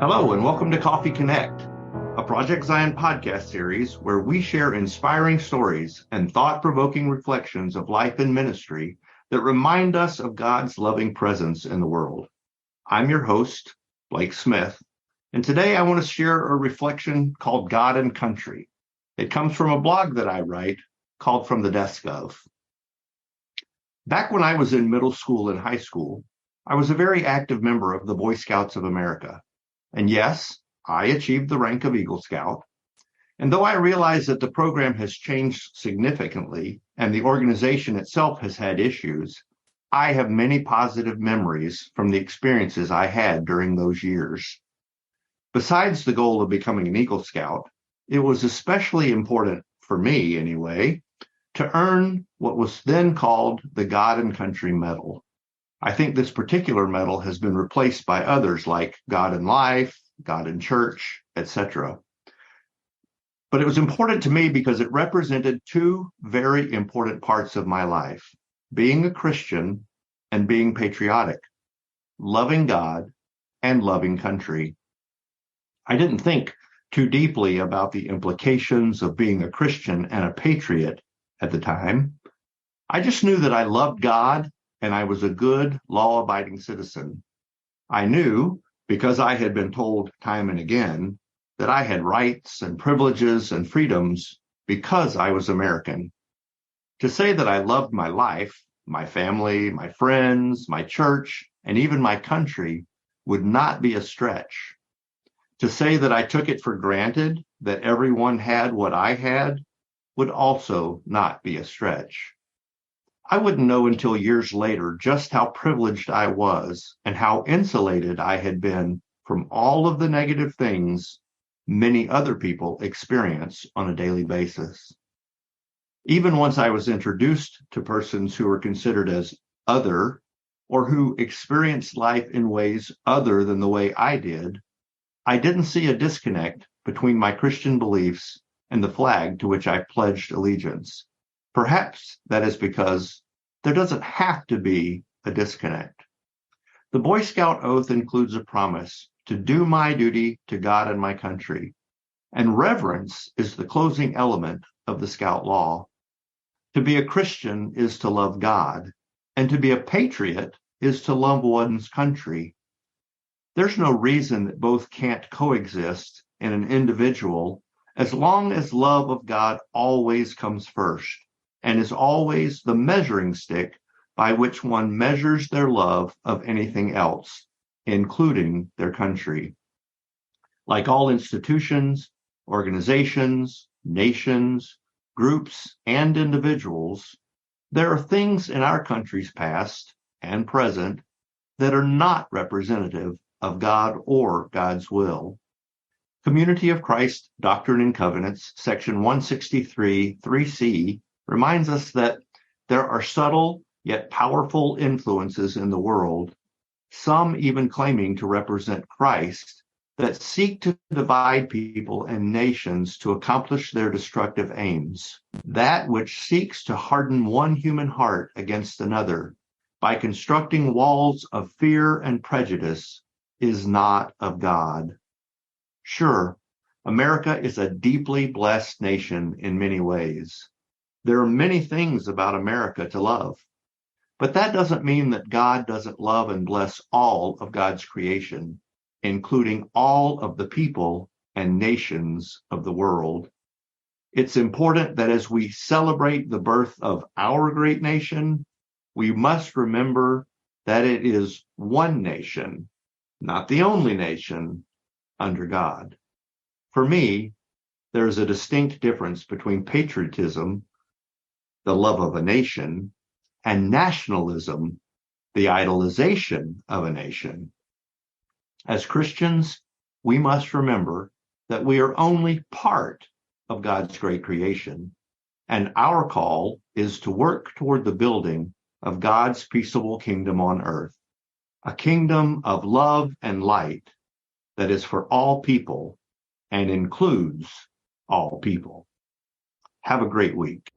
Hello, and welcome to Coffee Connect, a Project Zion podcast series where we share inspiring stories and thought-provoking reflections of life and ministry that remind us of God's loving presence in the world. I'm your host, Blake Smith, and today I want to share a reflection called God and Country. It comes from a blog that I write called From the Desk Of. Back when I was in middle school and high school, I was a very active member of the Boy Scouts of America. And yes, I achieved the rank of Eagle Scout. And though I realize that the program has changed significantly and the organization itself has had issues, I have many positive memories from the experiences I had during those years. Besides the goal of becoming an Eagle Scout, it was especially important, for me anyway, to earn what was then called the God and Country Medal. I think this particular medal has been replaced by others like God in Life, God in Church, etc. But it was important to me because it represented two very important parts of my life: being a Christian and being patriotic, loving God and loving country. I didn't think too deeply about the implications of being a Christian and a patriot at the time. I just knew that I loved God and I was a good, law-abiding citizen. I knew, because I had been told time and again, that I had rights and privileges and freedoms because I was American. To say that I loved my life, my family, my friends, my church, and even my country would not be a stretch. To say that I took it for granted that everyone had what I had would also not be a stretch. I wouldn't know until years later just how privileged I was and how insulated I had been from all of the negative things many other people experience on a daily basis. Even once I was introduced to persons who were considered as other or who experienced life in ways other than the way I did, I didn't see a disconnect between my Christian beliefs and the flag to which I pledged allegiance. Perhaps that is because there doesn't have to be a disconnect. The Boy Scout oath includes a promise to do my duty to God and my country, and reverence is the closing element of the Scout law. To be a Christian is to love God, and to be a patriot is to love one's country. There's no reason that both can't coexist in an individual as long as love of God always comes first and is always the measuring stick by which one measures their love of anything else, including their country. Like all institutions, organizations, nations, groups, and individuals, there are things in our country's past and present that are not representative of God or God's will. Community of Christ Doctrine and Covenants, section 163, 3c, reminds us that there are subtle yet powerful influences in the world, some even claiming to represent Christ, that seek to divide people and nations to accomplish their destructive aims. That which seeks to harden one human heart against another by constructing walls of fear and prejudice is not of God. Sure, America is a deeply blessed nation in many ways. There are many things about America to love, but that doesn't mean that God doesn't love and bless all of God's creation, including all of the people and nations of the world. It's important that as we celebrate the birth of our great nation, we must remember that it is one nation, not the only nation, under God. For me, there is a distinct difference between patriotism, the love of a nation, and nationalism, the idolization of a nation. As Christians, we must remember that we are only part of God's great creation, and our call is to work toward the building of God's peaceable kingdom on earth, a kingdom of love and light that is for all people and includes all people. Have a great week.